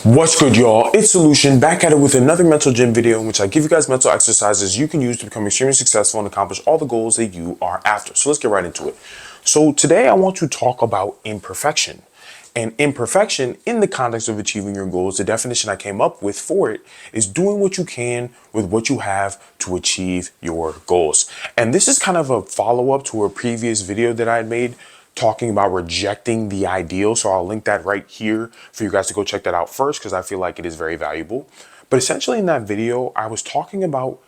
What's good, y'all? It's Solution back at it with another mental gym video in which I give you guys mental exercises you can use to become extremely successful and accomplish all the goals that you are after. So let's get right into it. So today I want to talk about imperfection. And imperfection in the context of achieving your goals, the definition I came up with for it is doing what you can with what you have to achieve your goals. And this is kind of a follow-up to a previous video that I had made talking about rejecting the ideal. So I'll link that right here for you guys to go check that out first, because I feel like it is very valuable. But essentially in that video, I was talking about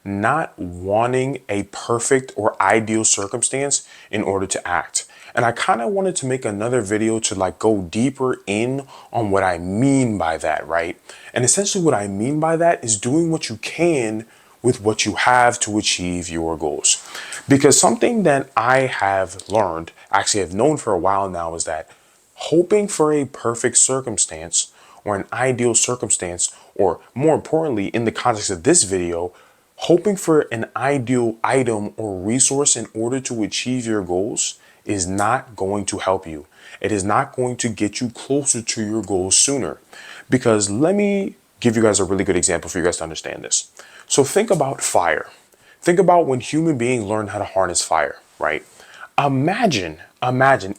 not wanting a perfect or ideal circumstance in order to act. And I kind of wanted to make another video to like go deeper in on what I mean by that, right? And essentially what I mean by that is doing what you can with what you have to achieve your goals. Because something that I have learned, actually I've known for a while now, is that hoping for a perfect circumstance or an ideal circumstance, or more importantly, in the context of this video, hoping for an ideal item or resource in order to achieve your goals is not going to help you. It is not going to get you closer to your goals sooner. Because let me give you guys a really good example for you guys to understand this. So think about fire. Think about when human beings learned how to harness fire, right? Imagine,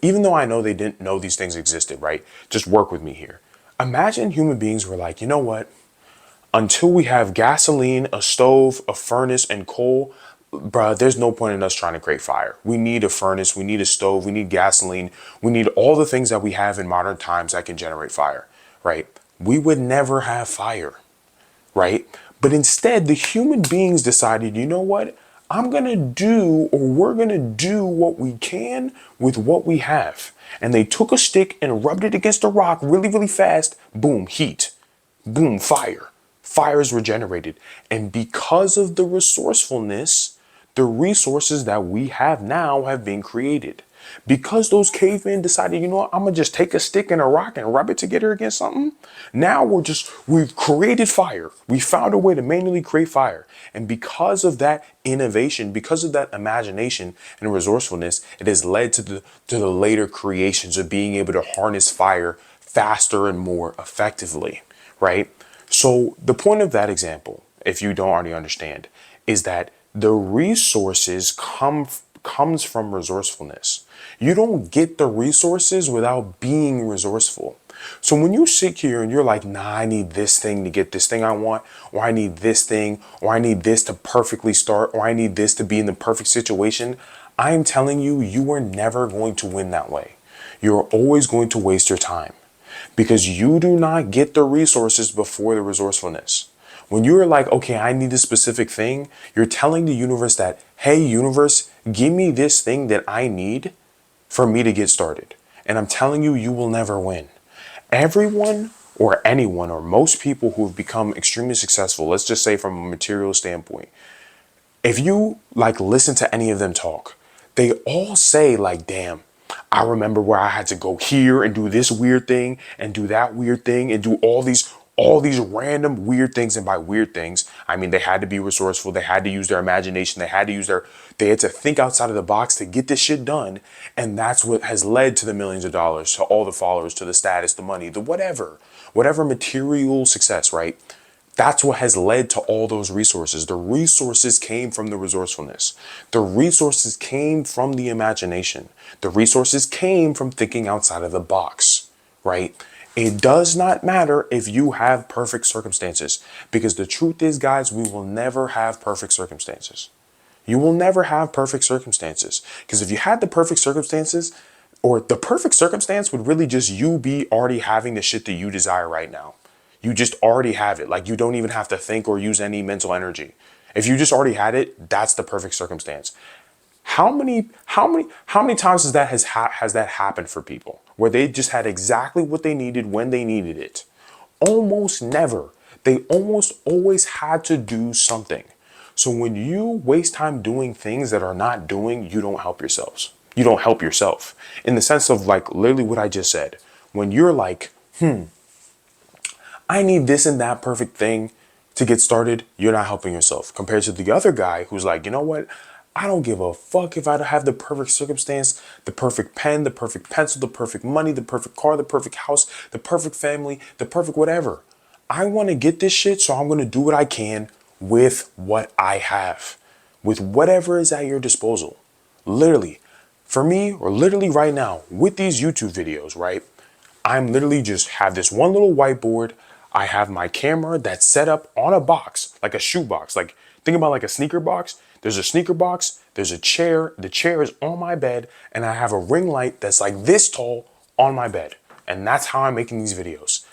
even though I know they didn't know these things existed, right? Just work with me here. Imagine human beings were like, you know what? Until we have gasoline, a stove, a furnace, and coal, bruh, there's no point in us trying to create fire. We need a furnace, we need a stove, we need gasoline, we need all the things that we have in modern times that can generate fire, right? We would never have fire, right? But instead, the human beings decided, you know what? I'm going to do, or we're going to do what we can with what we have. And they took a stick and rubbed it against a rock really, really fast. Boom, heat. Boom, fire. Fire is regenerated. And because of the resourcefulness, the resources that we have now have been created. Because those cavemen decided, you know what, I'm going to just take a stick and a rock and rub it together against something. Now we've created fire. We found a way to manually create fire. And because of that innovation, because of that imagination and resourcefulness, it has led to the later creations of being able to harness fire faster and more effectively, right? So the point of that example, if you don't already understand, is that the resources comes from resourcefulness. You don't get the resources without being resourceful. So when you sit here and you're like, nah, I need this thing to get this thing I want, or I need this thing, or I need this to perfectly start, or I need this to be in the perfect situation, I'm telling you, you are never going to win that way. You're always going to waste your time because you do not get the resources before the resourcefulness. When you're like, okay, I need a specific thing, you're telling the universe that, hey, universe, give me this thing that I need for me to get started. And I'm telling you, you will never win. Everyone or anyone or most people who have become extremely successful, let's just say from a material standpoint, if you like listen to any of them talk, they all say like, damn, I remember where I had to go here and do this weird thing and do that weird thing and do all these random weird things. And by weird things, I mean, they had to be resourceful. They had to use their imagination. They had to think outside of the box to get this shit done. And that's what has led to the millions of dollars, to all the followers, to the status, the money, the whatever material success, right? That's what has led to all those resources. The resources came from the resourcefulness. The resources came from the imagination. The resources came from thinking outside of the box, right? It does not matter if you have perfect circumstances, because the truth is, guys, we will never have perfect circumstances. You will never have perfect circumstances, because if you had the perfect circumstances, or the perfect circumstance would really just you be already having the shit that you desire right now. You just already have it. Like, you don't even have to think or use any mental energy. If you just already had it, that's the perfect circumstance. How many times has that happened for people where they just had exactly what they needed when they needed it? Almost never. They almost always had to do something. So when you waste time doing things that are not doing, you don't help yourselves. You don't help yourself in the sense of like literally what I just said. When you're like, I need this and that perfect thing to get started, you're not helping yourself compared to the other guy who's like, you know what? I don't give a fuck if I don't have the perfect circumstance, the perfect pen, the perfect pencil, the perfect money, the perfect car, the perfect house, the perfect family, the perfect whatever. I want to get this shit, so I'm going to do what I can with what I have, with whatever is at your disposal. Literally, for me, or literally right now, with these YouTube videos, right? I'm literally just have this one little whiteboard. I have my camera that's set up on a box, like a shoe box. Like, think about like a sneaker box. There's a sneaker box, there's a chair. The chair is on my bed, and I have a ring light that's like this tall on my bed. And that's how I'm making these videos.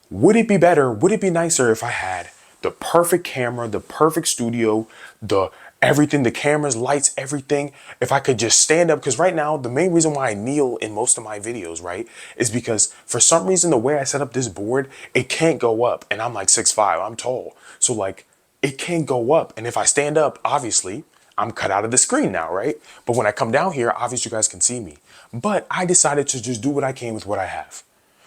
Would it be better? Would it be nicer if I had the perfect camera, the perfect studio, the everything, the cameras, lights, everything? If I could just stand up, because right now, the main reason why I kneel in most of my videos, right, is because for some reason, the way I set up this board, it can't go up. And I'm like 6'5", I'm tall. So like, it can't go up. And if I stand up, obviously, I'm cut out of the screen now, right? But when I come down here, obviously you guys can see me. But I decided to just do what I can with what I have.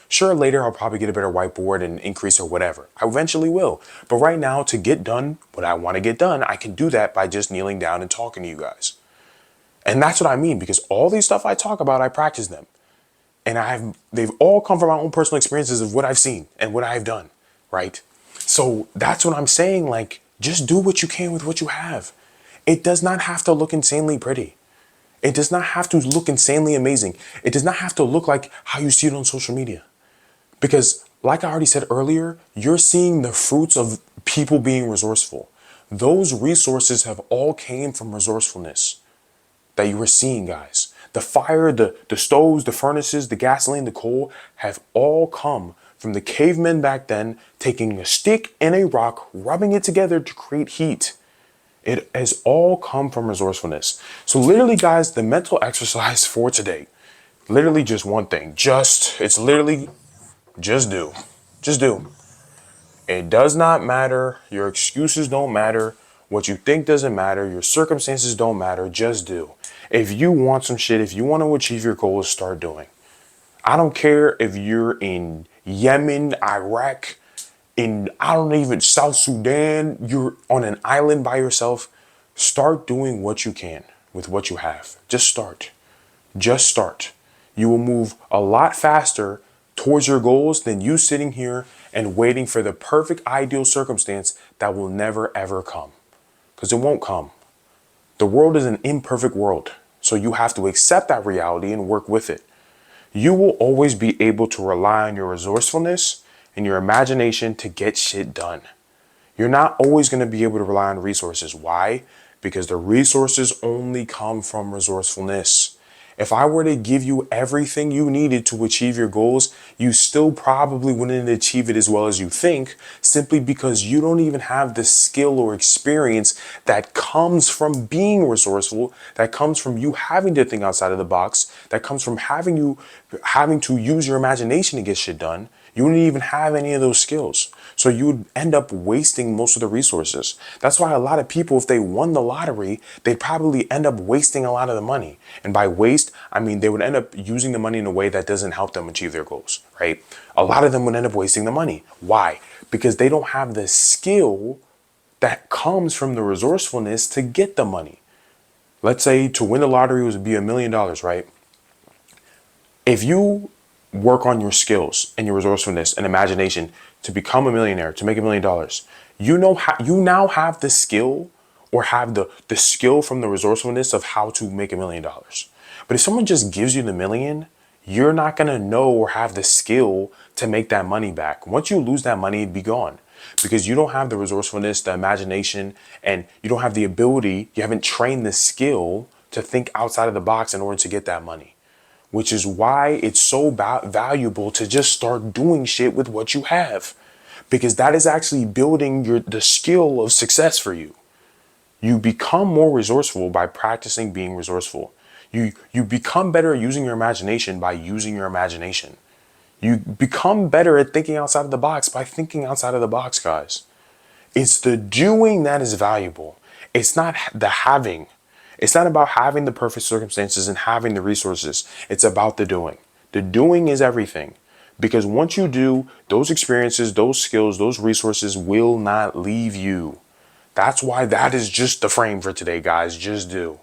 Sure, later I'll probably get a better whiteboard and increase or whatever. I eventually will. But right now, to get done what I want to get done, I can do that by just kneeling down and talking to you guys. And that's what I mean, because all these stuff I talk about, I practice them. And they've all come from my own personal experiences of what I've seen and what I've done, right? So that's what I'm saying. Like, just do what you can with what you have. It does not have to look insanely pretty. It does not have to look insanely amazing. It does not have to look like how you see it on social media. Because, like I already said earlier, you're seeing the fruits of people being resourceful. Those resources have all came from resourcefulness that you were seeing, guys. The fire, the stoves, the furnaces, the gasoline, the coal have all come from the cavemen back then, taking a stick and a rock, rubbing it together to create heat. It has all come from resourcefulness. So literally, guys, the mental exercise for today, literally just one thing. It's literally just do. Just do. It does not matter. Your excuses don't matter. What you think doesn't matter. Your circumstances don't matter. Just do. If you want some shit, if you want to achieve your goals, start doing. I don't care if you're in Yemen, Iraq, in, I don't even, South Sudan, you're on an island by yourself. Start doing what you can with what you have. Just start. Just start. You will move a lot faster towards your goals than you sitting here and waiting for the perfect ideal circumstance that will never ever come. Because it won't come. The world is an imperfect world. So you have to accept that reality and work with it. You will always be able to rely on your resourcefulness and your imagination to get shit done. You're not always going to be able to rely on resources. Why? Because the resources only come from resourcefulness. If I were to give you everything you needed to achieve your goals, you still probably wouldn't achieve it as well as you think, simply because you don't even have the skill or experience that comes from being resourceful, that comes from you having to think outside of the box, that comes from having to use your imagination to get shit done. You wouldn't even have any of those skills. So you would end up wasting most of the resources. That's why a lot of people, if they won the lottery, they'd probably end up wasting a lot of the money. And by waste, I mean they would end up using the money in a way that doesn't help them achieve their goals, right? A lot of them would end up wasting the money. Why? Because they don't have the skill that comes from the resourcefulness to get the money. Let's say to win the lottery would be $1 million, right? If you work on your skills and your resourcefulness and imagination to become a millionaire, to make $1 million, you now have the skill or have the skill from the resourcefulness of how to make $1 million. But if someone just gives you the million, you're not going to know or have the skill to make that money back. Once you lose that money, it'd be gone because you don't have the resourcefulness, the imagination, and you don't have the ability, you haven't trained the skill to think outside of the box in order to get that money. Which is why it's so valuable to just start doing shit with what you have. Because that is actually building the skill of success for you. You become more resourceful by practicing being resourceful. You become better at using your imagination by using your imagination. You become better at thinking outside of the box by thinking outside of the box, guys. It's the doing that is valuable. It's not the having. It's not about having the perfect circumstances and having the resources. It's about the doing. The doing is everything. Because once you do, those experiences, those skills, those resources will not leave you. That's why that is just the frame for today, guys. Just do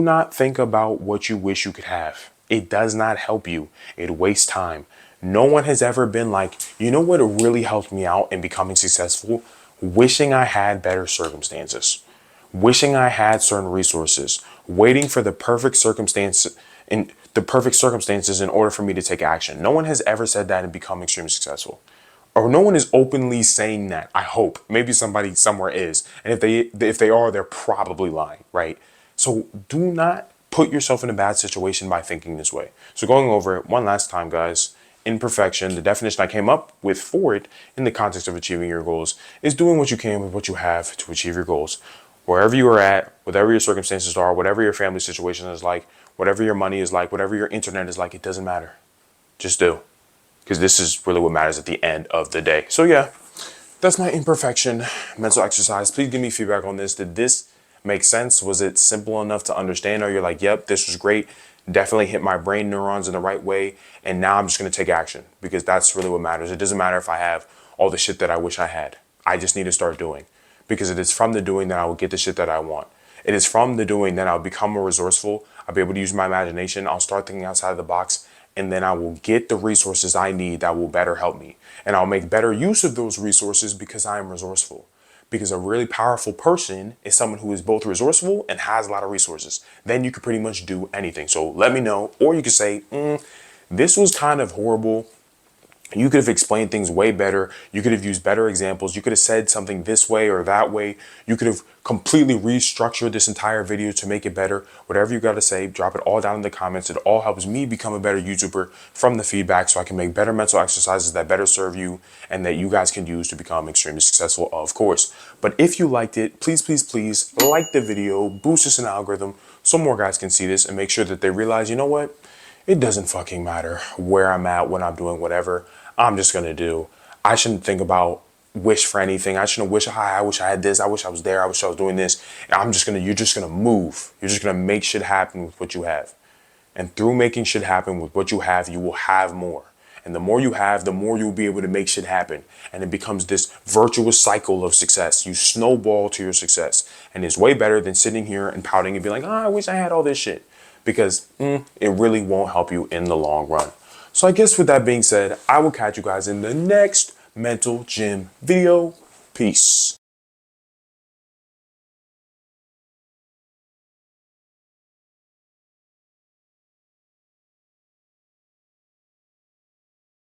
not think about what you wish you could have. It does not help you. It wastes time. No one has ever been like, you know what really helped me out in becoming successful? Wishing I had better circumstances, wishing I had certain resources, waiting for the perfect circumstances in order for me to take action. No one has ever said that and become extremely successful. Or no one is openly saying that. I hope. Maybe somebody somewhere is. And if they are, they're probably lying, right? So do not put yourself in a bad situation by thinking this way. So going over it one last time, guys. Imperfection, the definition I came up with for it in the context of achieving your goals, is doing what you can with what you have to achieve your goals. Wherever you are at, whatever your circumstances are, whatever your family situation is like, whatever your money is like, whatever your internet is like, it doesn't matter. Just do. Because this is really what matters at the end of the day. So yeah, that's my imperfection mental exercise. Please give me feedback on this. Did this make sense? Was it simple enough to understand? Or you're like, yep, this was great. Definitely hit my brain neurons in the right way. And now I'm just going to take action, because that's really what matters. It doesn't matter if I have all the shit that I wish I had. I just need to start doing, because it is from the doing that I will get the shit that I want. It is from the doing that I'll become more resourceful. I'll be able to use my imagination. I'll start thinking outside of the box, and then I will get the resources I need that will better help me. And I'll make better use of those resources because I am resourceful. Because a really powerful person is someone who is both resourceful and has a lot of resources. Then you could pretty much do anything. So let me know. Or you could say, this was kind of horrible. You could have explained things way better. You could have used better examples. You could have said something this way or that way. You could have completely restructured this entire video to make it better. Whatever you got to say, drop it all down in the comments. It all helps me become a better YouTuber from the feedback, so I can make better mental exercises that better serve you and that you guys can use to become extremely successful, of course. But if you liked it, please, please, please like the video, boost us an algorithm so more guys can see this, and make sure that they realize, you know what? It doesn't fucking matter where I'm at, when I'm doing whatever. I'm just going to do. I shouldn't think about wish for anything. I shouldn't wish, I wish I had this. I wish I was there. I wish I was doing this. You're just going to move. You're just going to make shit happen with what you have. And through making shit happen with what you have, you will have more. And the more you have, the more you'll be able to make shit happen. And it becomes this virtuous cycle of success. You snowball to your success. And it's way better than sitting here and pouting and being like, I wish I had all this shit. Because it really won't help you in the long run. So I guess with that being said, I will catch you guys in the next Mental Gym video. Peace.